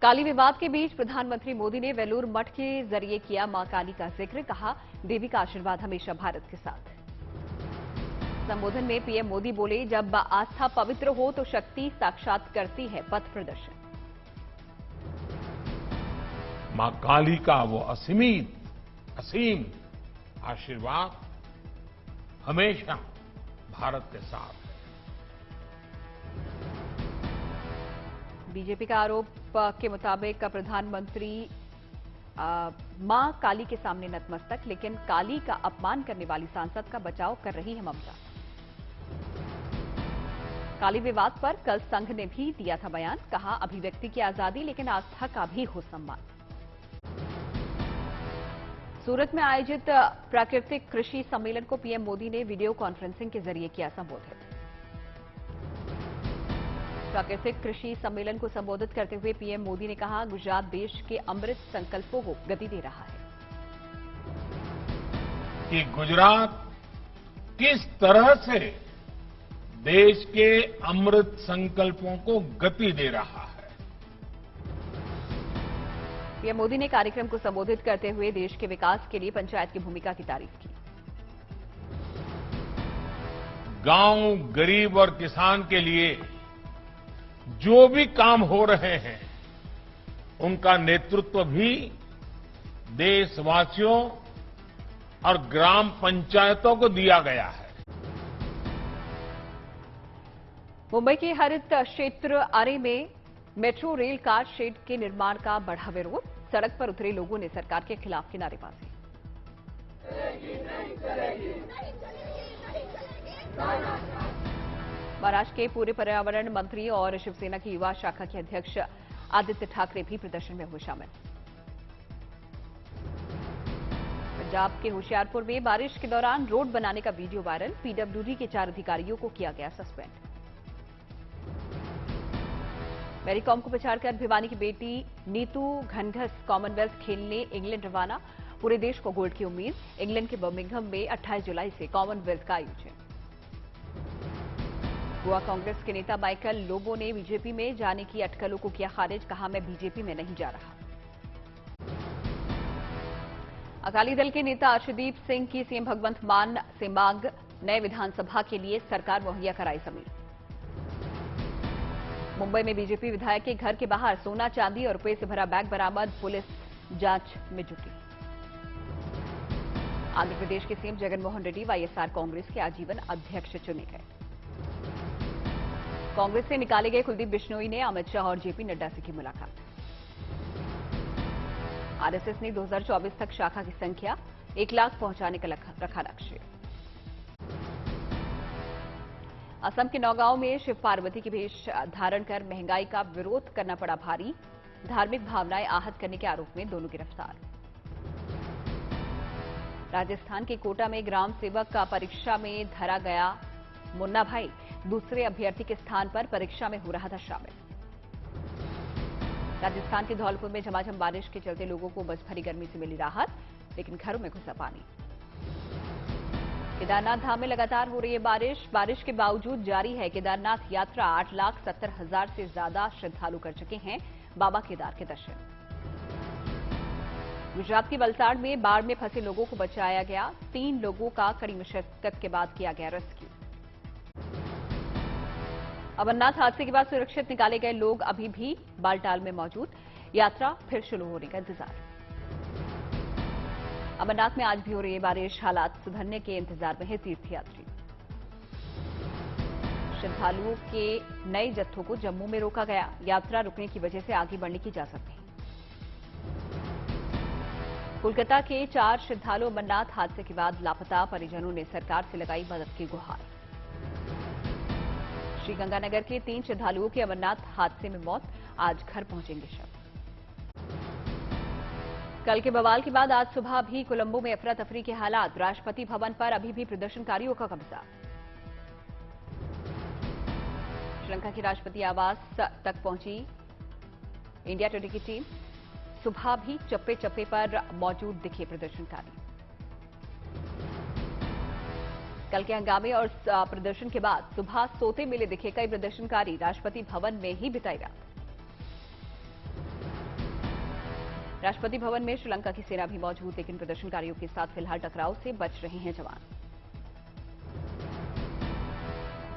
काली विवाद के बीच प्रधानमंत्री मोदी ने वेलूर मठ के जरिए किया मां काली का जिक्र। कहा, देवी का आशीर्वाद हमेशा भारत के साथ। संबोधन में पीएम मोदी बोले, जब आस्था पवित्र हो तो शक्ति साक्षात करती है पथ प्रदर्शन। मां काली का वो असीम आशीर्वाद हमेशा भारत के साथ है। बीजेपी का आरोप के मुताबिक प्रधानमंत्री मां काली के सामने नतमस्तक, लेकिन काली का अपमान करने वाली सांसद का बचाव कर रही है ममता। काली विवाद पर कल संघ ने भी दिया था बयान। कहा, अभिव्यक्ति की आजादी लेकिन आस्था का भी हो सम्मान। सूरत में आयोजित प्राकृतिक कृषि सम्मेलन को पीएम मोदी ने वीडियो कॉन्फ्रेंसिंग के जरिए किया संबोधित। प्राकृतिक कृषि सम्मेलन को संबोधित करते हुए पीएम मोदी ने कहा, गुजरात देश के अमृत संकल्पों को गति दे रहा है। कि गुजरात किस तरह से देश के अमृत संकल्पों को गति दे रहा है। पीएम मोदी ने कार्यक्रम को संबोधित करते हुए देश के विकास के लिए पंचायत की भूमिका की तारीफ की। गांव, गरीब और किसान के लिए जो भी काम हो रहे हैं, उनका नेतृत्व भी देशवासियों और ग्राम पंचायतों को दिया गया है। मुंबई के हरित क्षेत्र आरे में मेट्रो रेल कार शेड के निर्माण का बढ़ा विरोध। सड़क पर उतरे लोगों ने सरकार के खिलाफ की नारेबाजी। महाराष्ट्र के पूर्व पर्यावरण मंत्री और शिवसेना की युवा शाखा के अध्यक्ष आदित्य ठाकरे भी प्रदर्शन में हुए शामिल। पंजाब के होशियारपुर में बारिश के दौरान रोड बनाने का वीडियो वायरल। पीडब्ल्यूडी के 4 अधिकारियों को किया गया सस्पेंड। मैरी कॉम को पछाड़कर भिवानी की बेटी नीतू घनघस कॉमनवेल्थ खेलने इंग्लैंड रवाना। पूरे देश को गोल्ड की उम्मीद। इंग्लैंड के बर्मिंघम में 28 जुलाई से कॉमनवेल्थ का आयोजन। गोवा कांग्रेस के नेता माइकल लोबो ने बीजेपी में जाने की अटकलों को किया खारिज। कहा, मैं बीजेपी में नहीं जा रहा। अकाली दल के नेता अर्शदीप सिंह की सीएम भगवंत मान से मांग। नए विधानसभा के लिए सरकार मुहैया कराई जमीन। मुंबई में बीजेपी विधायक के घर के बाहर सोना, चांदी और रुपए से भरा बैग बरामद। पुलिस जांच में जुटी। आंध्र प्रदेश के सीएम जगनमोहन रेड्डी वाईएसआर कांग्रेस के आजीवन अध्यक्ष चुने गए। कांग्रेस से निकाले गए कुलदीप बिश्नोई ने अमित शाह और जेपी नड्डा से की मुलाकात। आरएसएस ने 2024 तक शाखा की संख्या 1 लाख पहुंचाने का रखा लक्ष्य। असम के नौगांव में शिव पार्वती की वेश धारण कर महंगाई का विरोध करना पड़ा भारी। धार्मिक भावनाएं आहत करने के आरोप में दोनों गिरफ्तार। राजस्थान के कोटा में ग्राम सेवक का परीक्षा में धरा गया मुन्ना भाई दूसरे अभ्यर्थी के स्थान पर परीक्षा में हो रहा था शामिल। राजस्थान के धौलपुर में झमाझम बारिश के चलते लोगों को बस भरी गर्मी से मिली राहत, लेकिन घरों में घुसा पानी। केदारनाथ धाम में लगातार हो रही है बारिश। बारिश के बावजूद जारी है केदारनाथ यात्रा। 8,70,000 से ज्यादा श्रद्धालु कर चुके हैं बाबा केदार के दर्शन। गुजरात के वलसाड़ में बाढ़ में फंसे लोगों को बचाया गया। 3 लोगों का कड़ी मशक्कत के बाद किया गया रेस्क्यू। अमरनाथ हादसे के बाद सुरक्षित निकाले गए लोग अभी भी बालटाल में मौजूद। यात्रा फिर शुरू होने का इंतजार। अमरनाथ में आज भी हो रही है बारिश। हालात सुधरने के इंतजार में है तीर्थयात्री। श्रद्धालुओं के नए जत्थों को जम्मू में रोका गया। यात्रा रुकने की वजह से आगे बढ़ने की इजाजत नहीं। कोलकाता के 4 श्रद्धालु अमरनाथ हादसे के बाद लापता। परिजनों ने सरकार से लगाई मदद की गुहार। श्रीगंगानगर के 3 श्रद्धालुओं की अमरनाथ हादसे में मौत। आज घर पहुंचेंगे शव। कल के बवाल के बाद आज सुबह भी कोलंबो में अफरा तफरी के हालात। राष्ट्रपति भवन पर अभी भी प्रदर्शनकारियों का कब्जा। श्रीलंका के राष्ट्रपति आवास तक पहुंची इंडिया टुडे की टीम। सुबह भी चप्पे चप्पे पर मौजूद दिखे प्रदर्शनकारी। कल के हंगामे और प्रदर्शन के बाद सुबह सोते मिले दिखे कई प्रदर्शनकारी। राष्ट्रपति भवन में ही बिताई रात। राष्ट्रपति भवन में श्रीलंका की सेना भी मौजूद, लेकिन प्रदर्शनकारियों के साथ फिलहाल टकराव से बच रहे हैं जवान।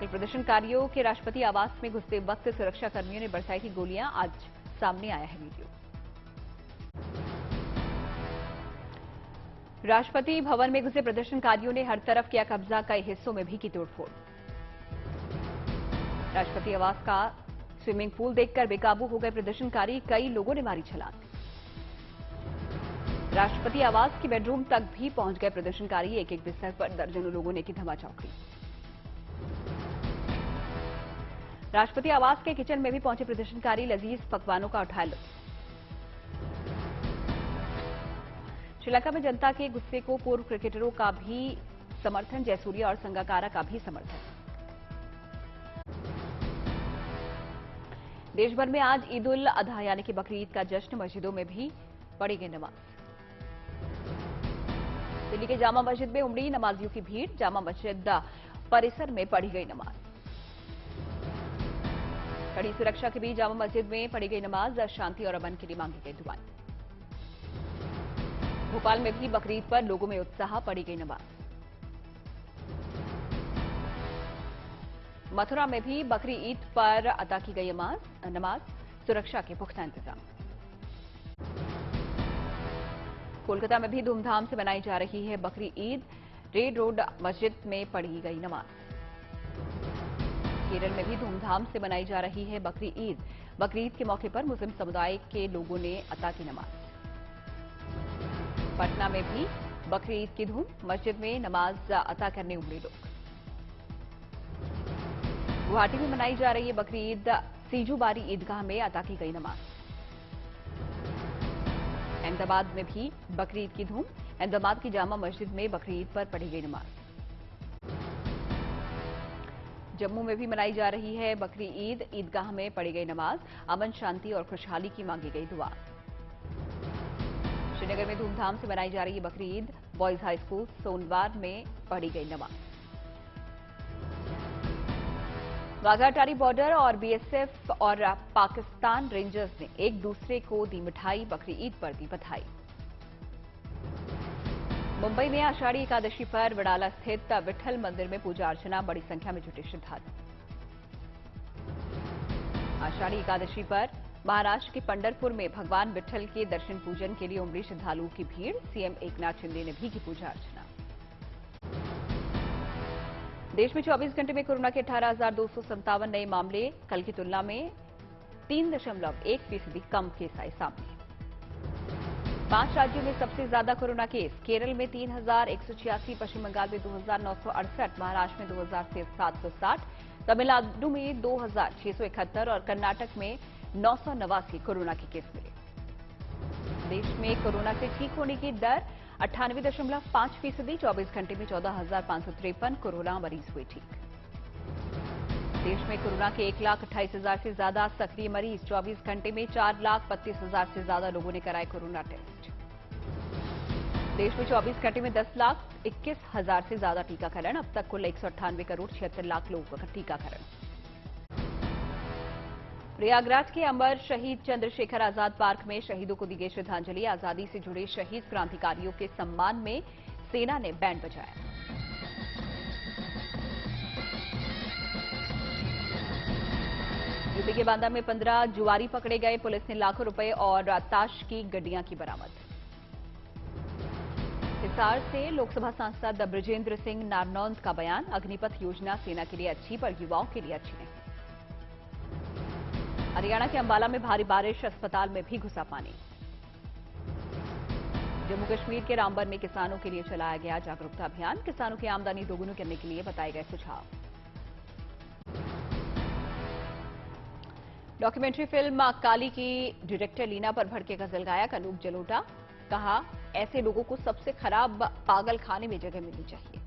कल प्रदर्शनकारियों के राष्ट्रपति आवास में घुसते वक्त सुरक्षा कर्मियों ने बरसाई थी गोलियां, आज सामने आया है वीडियो। राष्ट्रपति भवन में घुसे प्रदर्शनकारियों ने हर तरफ किया कब्जा, कई हिस्सों में भी की तोड़फोड़। राष्ट्रपति आवास का स्विमिंग पूल देखकर बेकाबू हो गए प्रदर्शनकारी, कई लोगों ने मारी छलांग। राष्ट्रपति आवास के बेडरूम तक भी पहुंच गए प्रदर्शनकारी, एक एक बिस्तर पर दर्जनों लोगों ने की धमाचौकड़ी। राष्ट्रपति आवास के किचन में भी पहुंचे प्रदर्शनकारी, लजीज पकवानों का उठाया लुत्फ। श्रीलंका में जनता के गुस्से को पूर्व क्रिकेटरों का भी समर्थन, जयसूर्या और संगाकारा का भी समर्थन। देश भर में आज ईद उल अजहा यानी कि बकरी ईद का जश्न, मस्जिदों में भी पढ़ी गई नमाज। दिल्ली के जामा मस्जिद में उमड़ी नमाजियों की भीड़, जामा मस्जिद परिसर में पढ़ी गई नमाज। कड़ी सुरक्षा के बीच जामा मस्जिद में पढ़ी गई नमाज, शांति और अमन के लिए मांगी गई दुआएं। भोपाल में भी बकरीद पर लोगों में उत्साह, पढ़ी गई नमाज। मथुरा में भी बकरी ईद पर अदा की गई नमाज, सुरक्षा के पुख्ता इंतजाम। कोलकाता में भी धूमधाम से मनाई जा रही है बकरी ईद, रेड रोड मस्जिद में पढ़ी गई नमाज। केरल में भी धूमधाम से मनाई जा रही है बकरी ईद, बकरीद के मौके पर मुस्लिम समुदाय के लोगों ने अता की नमाज। पटना में भी बकरी ईद की धूम, मस्जिद में नमाज अता करने उमड़े लोग। गुवाहाटी में मनाई जा रही है बकरी ईद, सीजूबारी ईदगाह में अता की गई नमाज। अहमदाबाद में भी बकरी ईद की धूम, अहमदाबाद की जामा मस्जिद में बकरी ईद पर पढ़ी गई नमाज। जम्मू में भी मनाई जा रही है बकरी ईद, ईदगाह में पढ़ी गई नमाज, अमन शांति और खुशहाली की मांगी गई दुआ। श्रीनगर में धूमधाम से मनाई जा रही है बकरी Eid, boys high school Sonwar में पढ़ी गई नमाज। वाघा अटारी बॉर्डर और बीएसएफ और पाकिस्तान रेंजर्स ने एक दूसरे को दी मिठाई, बकरी ईद पर दी बधाई। मुंबई में आषाढ़ी एकादशी पर वडाला स्थित विठल मंदिर में पूजा अर्चना, बड़ी संख्या में जुटे श्रद्धालु। आषाढ़ी एकादशी पर महाराष्ट्र के पंढरपुर में भगवान विठल के दर्शन पूजन के लिए उमड़ी श्रद्धालुओं की भीड़, सीएम एकनाथ शिंदे ने भी की पूजा अर्चना। देश में 24 घंटे में कोरोना के 18,257 नए मामले, कल की तुलना में 3.1% कम केस आए सामने। 5 राज्यों में सबसे ज्यादा कोरोना केस, केरल में 3,186, पश्चिम बंगाल में 2,968, महाराष्ट्र में 2,760, तमिलनाडु में 2,671 और कर्नाटक में 989 कोरोना के केस मिले। देश में कोरोना से ठीक होने की दर 98.5%, 24 घंटे में 14,553 कोरोना मरीज हुए ठीक। देश में कोरोना के 1,28,000 से ज्यादा सक्रिय मरीज, 24 घंटे में 4,32,000 से ज्यादा लोगों ने कराए कोरोना टेस्ट। देश में 24 घंटे में 10,21,000 से ज्यादा टीकाकरण, अब तक कुल 198 करोड़ 76 लाख लोगों का टीकाकरण। प्रयागराज के अमर शहीद चंद्रशेखर आजाद पार्क में शहीदों को दी गई श्रद्धांजलि, आजादी से जुड़े शहीद क्रांतिकारियों के सम्मान में सेना ने बैंड बजाया। यूपी के बांदा में 15 जुआरी पकड़े गए, पुलिस ने लाखों रुपए और ताश की गड्डियां की बरामद। हिसार से लोकसभा सांसद ब्रजेंद्र सिंह नारनौंद का बयान, अग्निपथ योजना सेना के लिए अच्छी पर युवाओं के लिए अच्छी नहीं। हरियाणा के अंबाला में भारी बारिश, अस्पताल में भी घुसा पानी। जम्मू कश्मीर के रामबन में किसानों के लिए चलाया गया जागरूकता अभियान, किसानों की आमदनी दोगुनी करने के लिए बताए गए सुझाव। डॉक्यूमेंट्री फिल्म काली की डायरेक्टर लीना पर भड़के गजल गायक अनूप जलोटा, कहा ऐसे लोगों को सबसे खराब पागल खाने में जगह मिलनी चाहिए।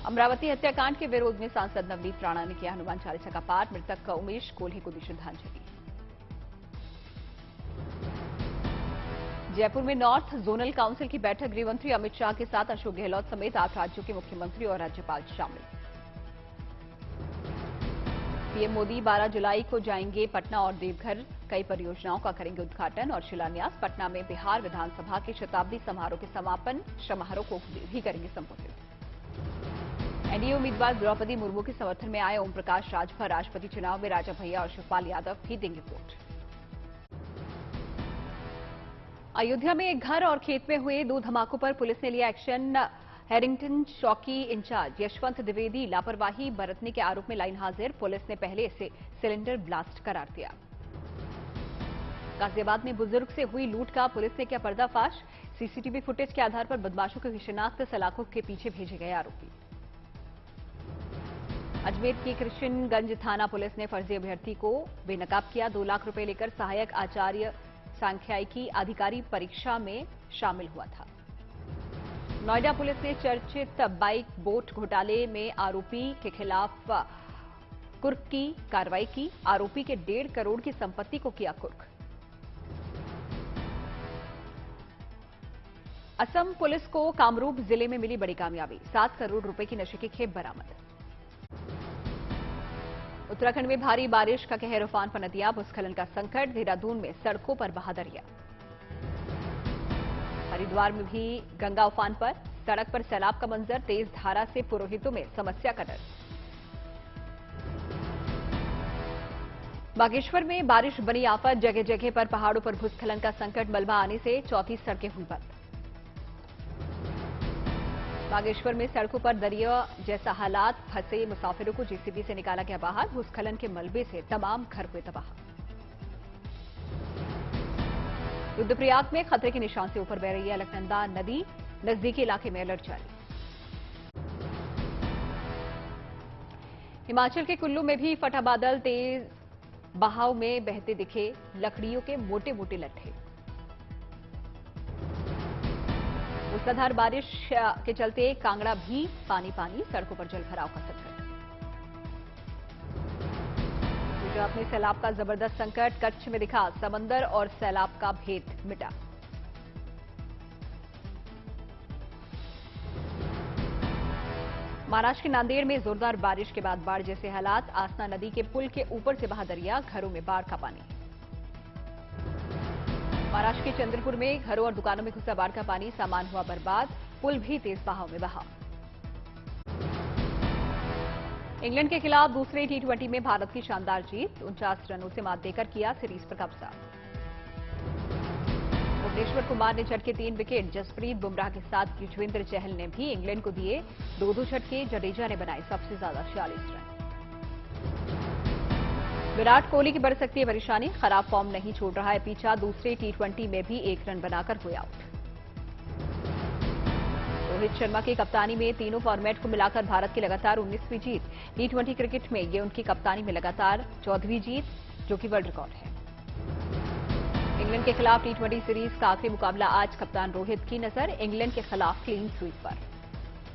अमरावती हत्याकांड के विरोध में सांसद नवनीत राणा ने किया हनुमान चालीसा का पाठ, मृतक उमेश कोल्हे को दी श्रद्धांजलि। जयपुर में नॉर्थ जोनल काउंसिल की बैठक, गृहमंत्री अमित शाह के साथ अशोक गहलोत समेत 8 राज्यों के मुख्यमंत्री और राज्यपाल शामिल। पीएम मोदी 12 जुलाई को जाएंगे पटना और देवघर। कई परियोजनाओं का करेंगे उद्घाटन और शिलान्यास। पटना में बिहार विधानसभा के शताब्दी समारोह के समापन समारोह को भी करेंगे संबोधित। एनडीए उम्मीदवार द्रौपदी मुर्मू के समर्थन में आए ओम प्रकाश राजभर। राष्ट्रपति चुनाव में राजा भैया और शिवपाल यादव भी देंगे वोट। अयोध्या में एक घर और खेत में हुए 2 धमाकों पर पुलिस ने लिया एक्शन। हैरिंगटन चौकी इंचार्ज यशवंत द्विवेदी लापरवाही बरतने के आरोप में लाइन हाजिर। पुलिस ने पहले इसे सिलेंडर ब्लास्ट करार दिया। गाजियाबाद में बुजुर्ग से हुई लूट का पुलिस ने किया पर्दाफाश। सीसीटीवी फुटेज के आधार पर बदमाशों की शिनाख्त, सलाखों के पीछे भेजे गए आरोपी। अजमेर की कृष्णगंज थाना पुलिस ने फर्जी अभ्यर्थी को बेनकाब किया। 2 लाख रुपए लेकर सहायक आचार्य सांख्यिकी अधिकारी परीक्षा में शामिल हुआ था। नोएडा पुलिस ने चर्चित बाइक बोट घोटाले में आरोपी के खिलाफ कुर्क की कार्रवाई की। आरोपी के 1.5 करोड़ की संपत्ति को किया कुर्क। असम पुलिस को कामरूप जिले में मिली बड़ी कामयाबी। 7 करोड़ रुपए की नशे की खेप बरामद। उत्तराखंड में भारी बारिश का कहर, उफान पर नदियां, भूस्खलन का संकट। देहरादून में सड़कों पर बहा दरिया। हरिद्वार में भी गंगा उफान पर। सड़क पर सैलाब का मंजर, तेज धारा से पुरोहितों में समस्या का डर। बागेश्वर में बारिश बनी आफत, जगह जगह पर पहाड़ों पर भूस्खलन का संकट। मलबा आने से 34 सड़कें हुई बंद। बागेश्वर में सड़कों पर दरिया जैसा हालात, फंसे मुसाफिरों को जेसीबी से निकाला गया बाहर। भूस्खलन के मलबे से तमाम घर हुए तबाह। रुद्रप्रयाग में खतरे के निशान से ऊपर बह रही है अलकनंदा नदी। नजदीकी इलाके में अलर्ट जारी। हिमाचल के कुल्लू में भी फटा बादल, तेज बहाव में बहते दिखे लकड़ियों के मोटे मोटे लट्ठे। मूसलाधार बारिश के चलते कांगड़ा भी पानी पानी, सड़कों पर जलभराव का संकट। गुजरात में सैलाब का जबरदस्त संकट। कच्छ में दिखा समंदर और सैलाब का भेद मिटा। महाराष्ट्र के नांदेड़ में जोरदार बारिश के बाद बाढ़ जैसे हालात। आसना नदी के पुल के ऊपर से बहा दरिया, घरों में बाढ़ का पानी। महाराष्ट्र के चंद्रपुर में घरों और दुकानों में घुसा बाढ़ का पानी, सामान हुआ बर्बाद। पुल भी तेज बहाव में बहा। इंग्लैंड के खिलाफ दूसरे T20 में भारत की शानदार जीत। 49 रनों से मात देकर किया सीरीज पर कब्जा। भुवनेश्वर कुमार ने झटके 3 विकेट। जसप्रीत बुमराह के साथ युजवेंद्र चहल ने भी इंग्लैंड को दिए 2-2 झटके। जडेजा ने बनाए सबसे ज्यादा 46 रन। विराट कोहली की बढ़ सकती है परेशानी, खराब फॉर्म नहीं छोड़ रहा है पीछा। दूसरे T20 में भी 1 रन बनाकर हुए आउट। रोहित शर्मा की कप्तानी में तीनों फॉर्मेट को मिलाकर भारत की लगातार 19वीं जीत। T20 क्रिकेट में ये उनकी कप्तानी में लगातार 14वीं जीत, जो कि वर्ल्ड रिकॉर्ड है। इंग्लैंड के खिलाफ T20 सीरीज का आखिरी मुकाबला आज। कप्तान रोहित की नजर इंग्लैंड के खिलाफ क्लीन स्वीप पर।